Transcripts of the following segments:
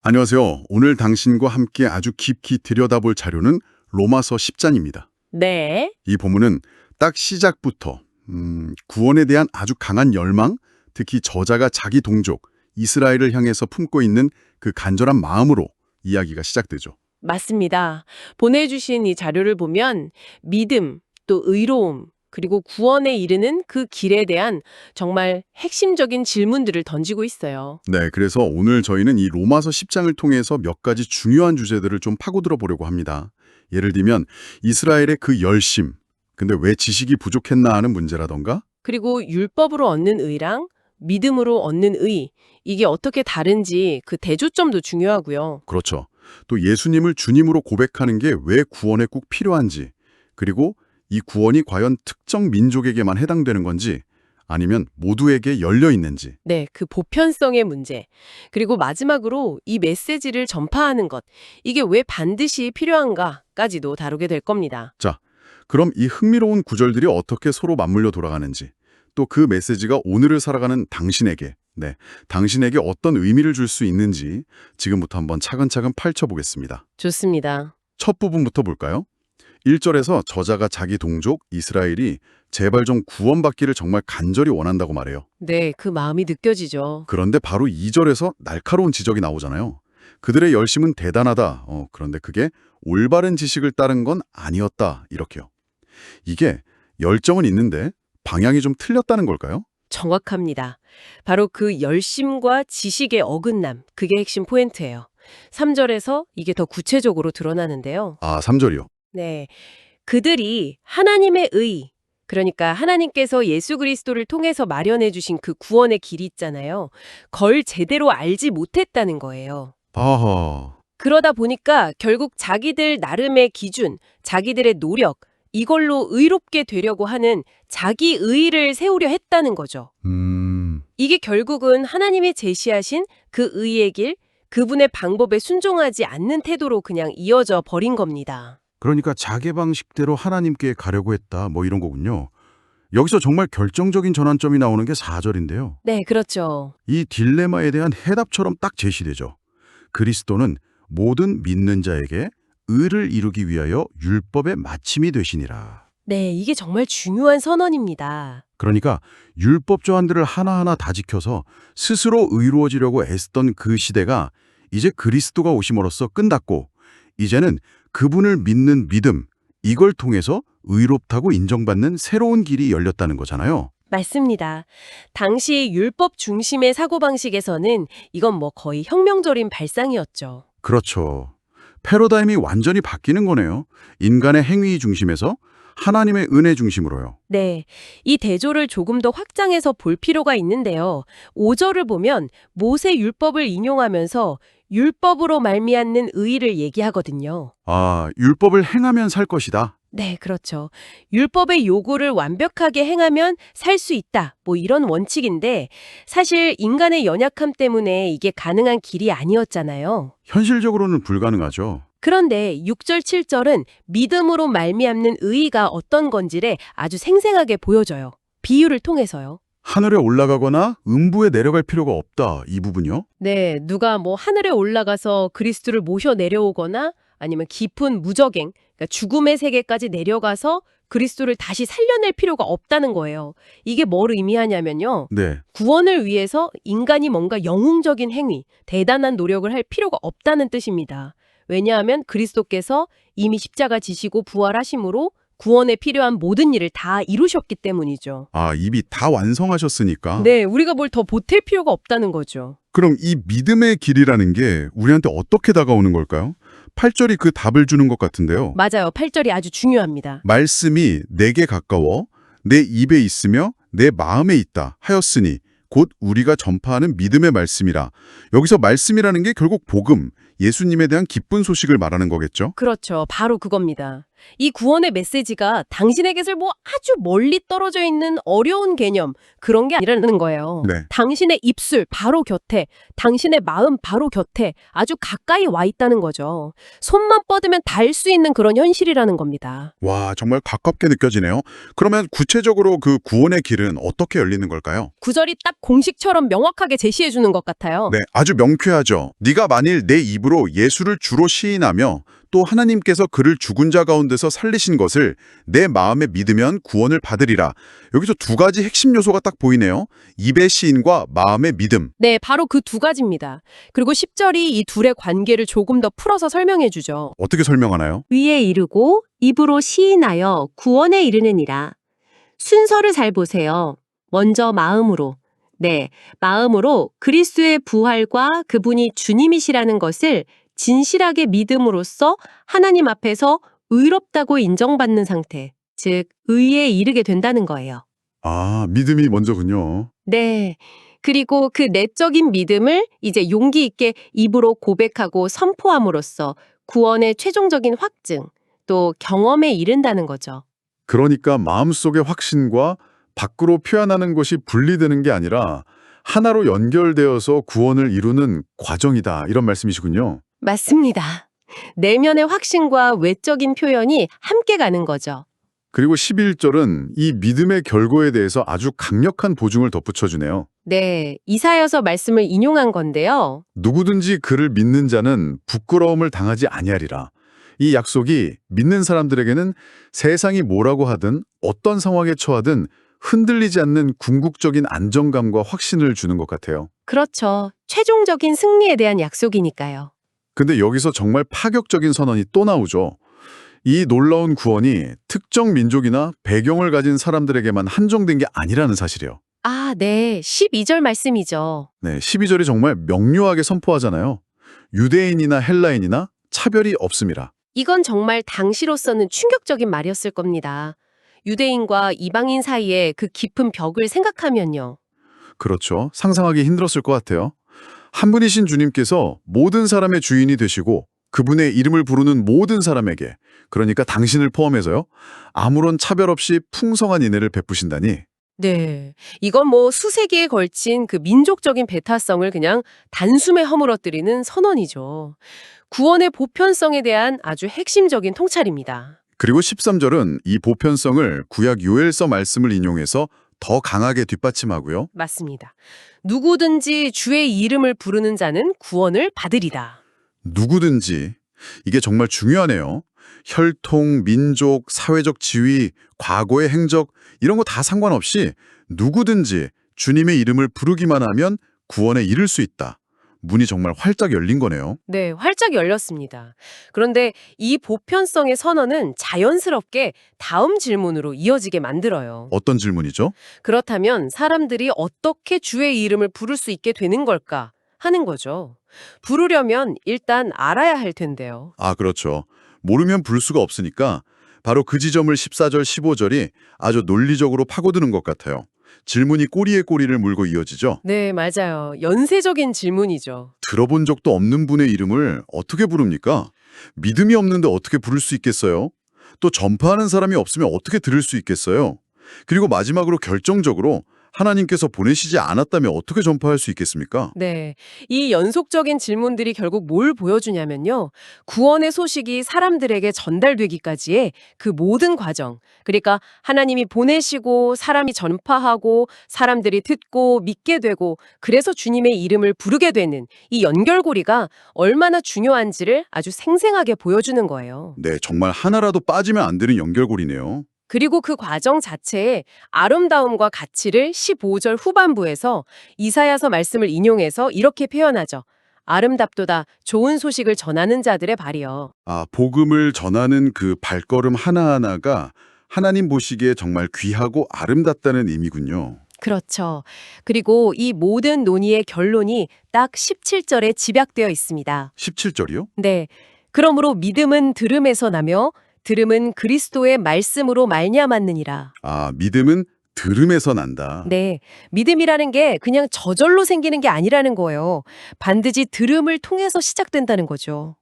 안녕하세요. 오늘 당신과 함께 아주 깊이 들여다볼 자료는 로마서 10장입니다. 네, 이 본문은 딱 시작부터 구원에 대한 아주 강한 열망, 특히 저자가 자기 동족 이스라엘을 향해서 품고 있는 그 간절한 마음으로 이야기가 시작되죠. 맞습니다. 보내주신 이 자료를 보면 믿음, 또 의로움, 그리고 구원에 이르는 그 길에 대한 정말 핵심적인 질문들을 던지고 있어요. 네, 그래서 오늘 저희는 이 로마서 10장을 통해서 몇 가지 중요한 주제들을 좀 파고들어 보려고 합니다. 예를 들면 이스라엘의 그 열심, 근데 왜 지식이 부족했나 하는 문제라던가 그리고 율법으로 얻는 의랑 믿음으로 얻는 의, 이게 어떻게 다른지 그 대조점도 중요하고요. 그렇죠. 또 예수님을 주님으로 고백하는 게 왜 구원에 꼭 필요한지, 그리고 이 구원이 과연 특정 민족에게만 해당되는 건지, 아니면 모두에게 열려 있는지. 네, 그 보편성의 문제. 그리고 마지막으로 이 메시지를 전파하는 것, 이게 왜 반드시 필요한가까지도 다루게 될 겁니다. 자, 그럼 이 흥미로운 구절들이 어떻게 서로 맞물려 돌아가는지, 또 그 메시지가 오늘을 살아가는 당신에게, 당신에게 어떤 의미를 줄 수 있는지 지금부터 한번 차근차근 파헤쳐보겠습니다. 좋습니다. 첫 부분부터 볼까요? 1절에서 저자가 자기 동족 이스라엘이 제발 좀 구원받기를 정말 간절히 원한다고 말해요. 네, 그 마음이 느껴지죠. 그런데 바로 2절에서 날카로운 지적이 나오잖아요. 그들의 열심은 대단하다. 그런데 그게 올바른 지식을 따른 건 아니었다. 이렇게요. 이게 열정은 있는데 방향이 좀 틀렸다는 걸까요? 정확합니다. 바로 그 열심과 지식의 어긋남, 그게 핵심 포인트예요. 3절에서 이게 더 구체적으로 드러나는데요. 아, 3절이요. 네, 그들이 하나님의 의, 그러니까 하나님께서 예수 그리스도를 통해서 마련해 주신 그 구원의 길이 있잖아요. 걸 제대로 알지 못했다는 거예요. 아하. 그러다 보니까 결국 자기들 나름의 기준, 자기들의 노력, 이걸로 의롭게 되려고 하는 자기 의의를 세우려 했다는 거죠. 이게 결국은 하나님이 제시하신 그 의의 길, 그분의 방법에 순종하지 않는 태도로 그냥 이어져 버린 겁니다. 그러니까 자기 방식대로 하나님께 가려고 했다, 뭐 이런 거군요. 여기서 정말 결정적인 전환점이 나오는 게 4절인데요. 네, 그렇죠. 이 딜레마에 대한 해답처럼 딱 제시되죠. 그리스도는 모든 믿는 자에게 의를 이루기 위하여 율법의 마침이 되시니라. 네, 이게 정말 중요한 선언입니다. 그러니까 율법 조항들을 하나하나 다 지켜서 스스로 의로워지려고 애쓰던 그 시대가 이제 그리스도가 오심으로써 끝났고, 이제는 그분을 믿는 믿음, 이걸 통해서 의롭다고 인정받는 새로운 길이 열렸다는 거잖아요. 맞습니다. 당시 율법 중심의 사고방식에서는 이건 뭐 거의 혁명적인 발상이었죠. 그렇죠. 패러다임이 완전히 바뀌는 거네요. 인간의 행위 중심에서 하나님의 은혜 중심으로요. 네, 이 대조를 조금 더 확장해서 볼 필요가 있는데요. 5절을 보면 모세 율법을 인용하면서 율법으로 말미암는 의의를 얘기하거든요. 아, 율법을 행하면 살 것이다. 네, 그렇죠. 율법의 요구를 완벽하게 행하면 살 수 있다. 뭐 이런 원칙인데 사실 인간의 연약함 때문에 이게 가능한 길이 아니었잖아요. 현실적으로는 불가능하죠. 그런데 6절, 7절은 믿음으로 말미암는 의의가 어떤 건지를 아주 생생하게 보여줘요. 비유를 통해서요. 하늘에 올라가거나 음부에 내려갈 필요가 없다, 이 부분요. 네, 누가 뭐 하늘에 올라가서 그리스도를 모셔 내려오거나 아니면 깊은 무적행, 그러니까 죽음의 세계까지 내려가서 그리스도를 다시 살려낼 필요가 없다는 거예요. 이게 뭘 의미하냐면요. 네. 구원을 위해서 인간이 뭔가 영웅적인 행위, 대단한 노력을 할 필요가 없다는 뜻입니다. 왜냐하면 그리스도께서 이미 십자가 지시고 부활하심으로 구원에 필요한 모든 일을 다 이루셨기 때문이죠. 아, 이미 다 완성하셨으니까. 네, 우리가 뭘 더 보탤 필요가 없다는 거죠. 그럼 이 믿음의 길이라는 게 우리한테 어떻게 다가오는 걸까요? 8절이 그 답을 주는 것 같은데요. 맞아요. 8절이 아주 중요합니다. 말씀이 내게 가까워 내 입에 있으며 내 마음에 있다 하였으니 곧 우리가 전파하는 믿음의 말씀이라. 여기서 말씀이라는 게 결국 복음, 예수님에 대한 기쁜 소식을 말하는 거겠죠? 그렇죠. 바로 그겁니다. 이 구원의 메시지가 당신에게서 아주 멀리 떨어져 있는 어려운 개념, 그런 게 아니라는 거예요. 네. 당신의 입술 바로 곁에, 당신의 마음 바로 곁에 아주 가까이 와 있다는 거죠. 손만 뻗으면 닿을 수 있는 그런 현실이라는 겁니다. 와, 정말 가깝게 느껴지네요. 그러면 구체적으로 그 구원의 길은 어떻게 열리는 걸까요? 구절이 딱 공식처럼 명확하게 제시해 주는 것 같아요. 네, 아주 명쾌하죠. 네가 만일 내 입으로 예수를 주로 시인하며 또 하나님께서 그를 죽은 자 가운데서 살리신 것을 내 마음에 믿으면 구원을 받으리라. 여기서 두 가지 핵심 요소가 딱 보이네요. 입의 시인과 마음의 믿음. 네, 바로 그 두 가지입니다. 그리고 10절이 이 둘의 관계를 조금 더 풀어서 설명해 주죠. 어떻게 설명하나요? 위에 이르고 입으로 시인하여 구원에 이르느니라. 순서를 잘 보세요. 먼저 마음으로. 네, 마음으로 그리스도의 부활과 그분이 주님이시라는 것을 진실하게 믿음으로써 하나님 앞에서 의롭다고 인정받는 상태, 즉 의에 이르게 된다는 거예요. 아, 믿음이 먼저군요. 네. 그리고 그 내적인 믿음을 이제 용기 있게 입으로 고백하고 선포함으로써 구원의 최종적인 확증, 또 경험에 이른다는 거죠. 그러니까 마음속의 확신과 밖으로 표현하는 것이 분리되는 게 아니라 하나로 연결되어서 구원을 이루는 과정이다. 이런 말씀이시군요. 맞습니다. 내면의 확신과 외적인 표현이 함께 가는 거죠. 그리고 11절은 이 믿음의 결과에 대해서 아주 강력한 보증을 덧붙여주네요. 네, 이사야서 말씀을 인용한 건데요. 누구든지 그를 믿는 자는 부끄러움을 당하지 아니하리라. 이 약속이 믿는 사람들에게는 세상이 뭐라고 하든 어떤 상황에 처하든 흔들리지 않는 궁극적인 안정감과 확신을 주는 것 같아요. 그렇죠. 최종적인 승리에 대한 약속이니까요. 근데 여기서 정말 파격적인 선언이 또 나오죠. 이 놀라운 구원이 특정 민족이나 배경을 가진 사람들에게만 한정된 게 아니라는 사실이요. 아, 네. 12절 말씀이죠. 네, 12절이 정말 명료하게 선포하잖아요. 유대인이나 헬라인이나 차별이 없음이라. 이건 정말 당시로서는 충격적인 말이었을 겁니다. 유대인과 이방인 사이에 그 깊은 벽을 생각하면요. 그렇죠. 상상하기 힘들었을 것 같아요. 한 분이신 주님께서 모든 사람의 주인이 되시고 그분의 이름을 부르는 모든 사람에게, 그러니까 당신을 포함해서요, 아무런 차별 없이 풍성한 인애를 베푸신다니. 네. 이건 수세기에 걸친 그 민족적인 배타성을 그냥 단숨에 허물어뜨리는 선언이죠. 구원의 보편성에 대한 아주 핵심적인 통찰입니다. 그리고 13절은 이 보편성을 구약 요엘서 말씀을 인용해서 더 강하게 뒷받침하고요. 맞습니다. 누구든지 주의 이름을 부르는 자는 구원을 받으리다. 누구든지. 이게 정말 중요하네요. 혈통, 민족, 사회적 지위, 과거의 행적 이런 거 다 상관없이 누구든지 주님의 이름을 부르기만 하면 구원에 이를 수 있다. 문이 정말 활짝 열린 거네요. 네, 활짝 열렸습니다. 그런데 이 보편성의 선언은 자연스럽게 다음 질문으로 이어지게 만들어요. 어떤 질문이죠? 그렇다면 사람들이 어떻게 주의 이름을 부를 수 있게 되는 걸까 하는 거죠. 부르려면 일단 알아야 할 텐데요. 아, 그렇죠. 모르면 부를 수가 없으니까 바로 그 지점을 14절, 15절이 아주 논리적으로 파고드는 것 같아요. 질문이 꼬리에 꼬리를 물고 이어지죠. 네, 맞아요. 연쇄적인 질문이죠. 들어본 적도 없는 분의 이름을 어떻게 부릅니까? 믿음이 없는데 어떻게 부를 수 있겠어요? 또 전파하는 사람이 없으면 어떻게 들을 수 있겠어요? 그리고 마지막으로 결정적으로 하나님께서 보내시지 않았다면 어떻게 전파할 수 있겠습니까? 네, 이 연속적인 질문들이 결국 뭘 보여주냐면요. 구원의 소식이 사람들에게 전달되기까지의 그 모든 과정, 그러니까 하나님이 보내시고 사람이 전파하고 사람들이 듣고 믿게 되고 그래서 주님의 이름을 부르게 되는 이 연결고리가 얼마나 중요한지를 아주 생생하게 보여주는 거예요. 네, 정말 하나라도 빠지면 안 되는 연결고리네요. 그리고 그 과정 자체의 아름다움과 가치를 15절 후반부에서 이사야서 말씀을 인용해서 이렇게 표현하죠. 아름답도다 좋은 소식을 전하는 자들의 발이요. 아, 복음을 전하는 그 발걸음 하나하나가 하나님 보시기에 정말 귀하고 아름답다는 의미군요. 그렇죠. 그리고 이 모든 논의의 결론이 딱 17절에 집약되어 있습니다. 17절이요? 네. 그러므로 믿음은 들음에서 나며 들음은 그리스도의 말씀으로 말미암았느니라. 아, 믿음은 들음에서 난다. 네, 믿음이라는 게 그냥 저절로 생기는 게 아니라는 거예요. 반드시 들음을 통해서 시작된다는 거죠.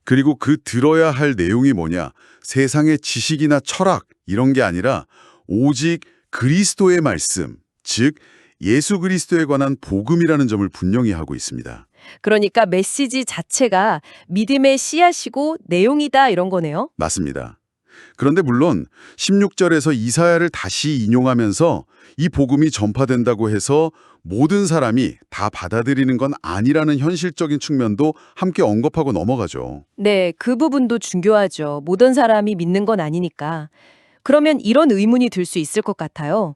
그리고 그 들어야 할 내용이 뭐냐? 세상의 지식이나 철학 이런 게 아니라 오직 그리스도의 말씀, 즉 예수 그리스도에 관한 복음이라는 점을 분명히 하고 있습니다. 그러니까 메시지 자체가 믿음의 씨앗이고 내용이다 이런 거네요. 맞습니다. 그런데 물론 16절에서 이사야를 다시 인용하면서 이 복음이 전파된다고 해서 모든 사람이 다 받아들이는 건 아니라는 현실적인 측면도 함께 언급하고 넘어가죠. 네, 그 부분도 중요하죠. 모든 사람이 믿는 건 아니니까. 그러면 이런 의문이 들 수 있을 것 같아요.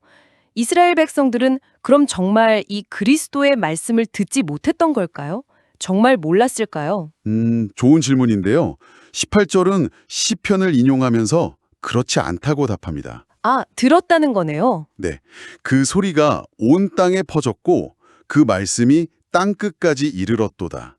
이스라엘 백성들은 그럼 정말 이 그리스도의 말씀을 듣지 못했던 걸까요? 정말 몰랐을까요? 좋은 질문인데요. 18절은 시편을 인용하면서 그렇지 않다고 답합니다. 아, 들었다는 거네요. 네, 그 소리가 온 땅에 퍼졌고 그 말씀이 땅 끝까지 이르렀도다.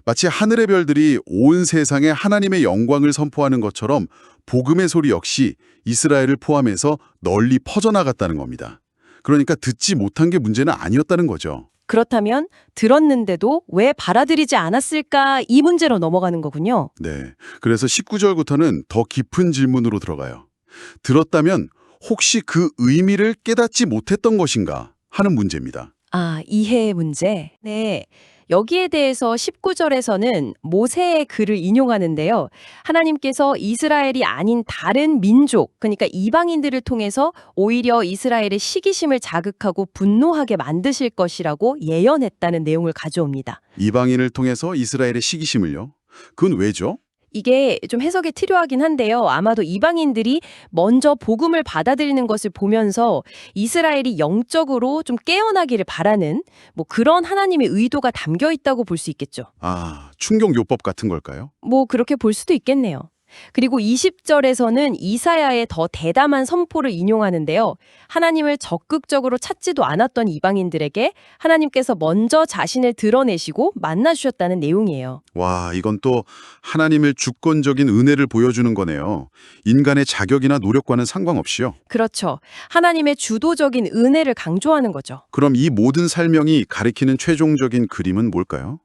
마치 하늘의 별들이 온 세상에 하나님의 영광을 선포하는 것처럼 복음의 소리 역시 이스라엘을 포함해서 널리 퍼져나갔다는 겁니다. 그러니까 듣지 못한 게 문제는 아니었다는 거죠. 그렇다면 들었는데도 왜 받아들이지 않았을까 이 문제로 넘어가는 거군요. 네, 그래서 19절부터는 더 깊은 질문으로 들어가요. 들었다면 혹시 그 의미를 깨닫지 못했던 것인가 하는 문제입니다. 아, 이해의 문제. 네. 여기에 대해서 19절에서는 모세의 글을 인용하는데요. 하나님께서 이스라엘이 아닌 다른 민족, 그러니까 이방인들을 통해서 오히려 이스라엘의 시기심을 자극하고 분노하게 만드실 것이라고 예언했다는 내용을 가져옵니다. 이방인을 통해서 이스라엘의 시기심을요? 그건 왜죠? 이게 좀 해석이 필요하긴 한데요. 아마도 이방인들이 먼저 복음을 받아들이는 것을 보면서 이스라엘이 영적으로 좀 깨어나기를 바라는 뭐 그런 하나님의 의도가 담겨 있다고 볼 수 있겠죠. 아, 충격요법 같은 걸까요? 뭐 그렇게 볼 수도 있겠네요. 그리고 20절에서는 이사야의 더 대담한 선포를 인용하는데요. 하나님을 적극적으로 찾지도 않았던 이방인들에게 하나님께서 먼저 자신을 드러내시고 만나주셨다는 내용이에요. 와, 이건 또 하나님의 주권적인 은혜를 보여주는 거네요. 인간의 자격이나 노력과는 상관없이요. 그렇죠. 하나님의 주도적인 은혜를 강조하는 거죠. 그럼 이 모든 설명이 가리키는 최종적인 그림은 뭘까요?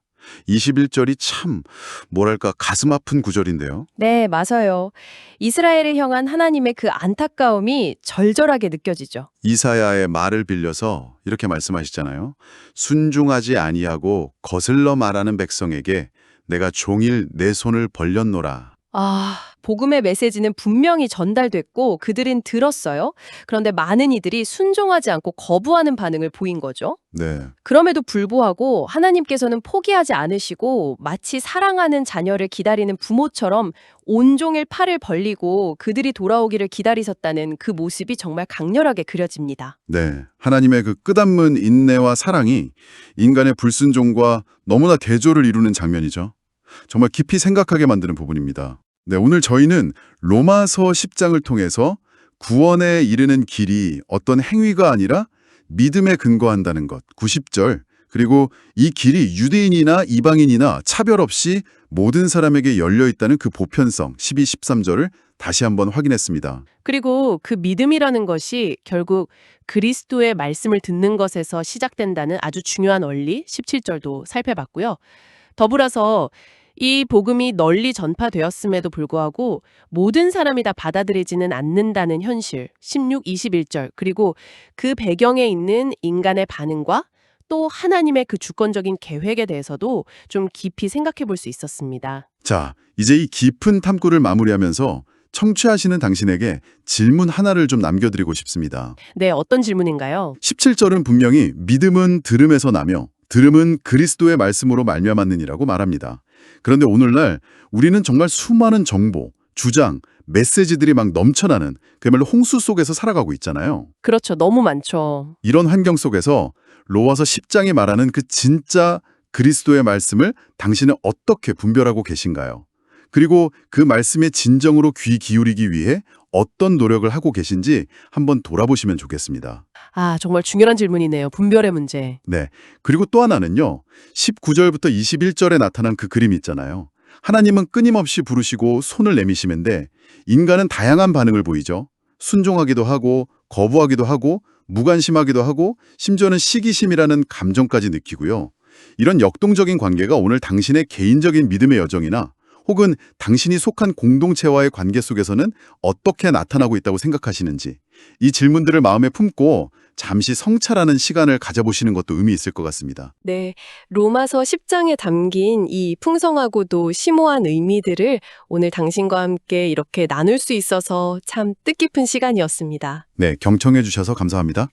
21절이 참 뭐랄까 가슴 아픈 구절인데요. 네, 맞아요. 이스라엘을 향한 하나님의 그 안타까움이 절절하게 느껴지죠. 이사야의 말을 빌려서 이렇게 말씀하시잖아요. 순종하지 아니하고 거슬러 말하는 백성에게 내가 종일 내 손을 벌렸노라. 아, 복음의 메시지는 분명히 전달됐고 그들은 들었어요. 그런데 많은 이들이 순종하지 않고 거부하는 반응을 보인 거죠. 네. 그럼에도 불구하고 하나님께서는 포기하지 않으시고 마치 사랑하는 자녀를 기다리는 부모처럼 온종일 팔을 벌리고 그들이 돌아오기를 기다리셨다는 그 모습이 정말 강렬하게 그려집니다. 네. 하나님의 그 끝없는 인내와 사랑이 인간의 불순종과 너무나 대조를 이루는 장면이죠. 정말 깊이 생각하게 만드는 부분입니다. 네, 오늘 저희는 로마서 10장을 통해서 구원에 이르는 길이 어떤 행위가 아니라 믿음에 근거한다는 것, 90절, 그리고 이 길이 유대인이나 이방인이나 차별 없이 모든 사람에게 열려 있다는 그 보편성, 12, 13절을 다시 한번 확인했습니다. 그리고 그 믿음이라는 것이 결국 그리스도의 말씀을 듣는 것에서 시작된다는 아주 중요한 원리, 17절도 살펴봤고요. 더불어서 이 복음이 널리 전파되었음에도 불구하고 모든 사람이 다 받아들이지는 않는다는 현실, 16, 21절, 그리고 그 배경에 있는 인간의 반응과 또 하나님의 그 주권적인 계획에 대해서도 좀 깊이 생각해 볼 수 있었습니다. 자, 이제 이 깊은 탐구를 마무리하면서 청취하시는 당신에게 질문 하나를 좀 남겨드리고 싶습니다. 네, 어떤 질문인가요? 17절은 분명히 믿음은 들음에서 나며 들음은 그리스도의 말씀으로 말미암았느니라고 말합니다. 그런데 오늘날 우리는 정말 수많은 정보, 주장, 메시지들이 막 넘쳐나는 그야말로 홍수 속에서 살아가고 있잖아요. 그렇죠. 너무 많죠. 이런 환경 속에서 로마서 10장이 말하는 그 진짜 그리스도의 말씀을 당신은 어떻게 분별하고 계신가요? 그리고 그 말씀에 진정으로 귀 기울이기 위해 어떤 노력을 하고 계신지 한번 돌아보시면 좋겠습니다. 아, 정말 중요한 질문이네요. 분별의 문제. 네. 그리고 또 하나는요. 19절부터 21절에 나타난 그 그림 있잖아요. 하나님은 끊임없이 부르시고 손을 내미시는데 인간은 다양한 반응을 보이죠. 순종하기도 하고 거부하기도 하고 무관심하기도 하고 심지어는 시기심이라는 감정까지 느끼고요. 이런 역동적인 관계가 오늘 당신의 개인적인 믿음의 여정이나 혹은 당신이 속한 공동체와의 관계 속에서는 어떻게 나타나고 있다고 생각하시는지 이 질문들을 마음에 품고 잠시 성찰하는 시간을 가져보시는 것도 의미 있을 것 같습니다. 네, 로마서 10장에 담긴 이 풍성하고도 심오한 의미들을 오늘 당신과 함께 이렇게 나눌 수 있어서 참 뜻깊은 시간이었습니다. 네, 경청해 주셔서 감사합니다.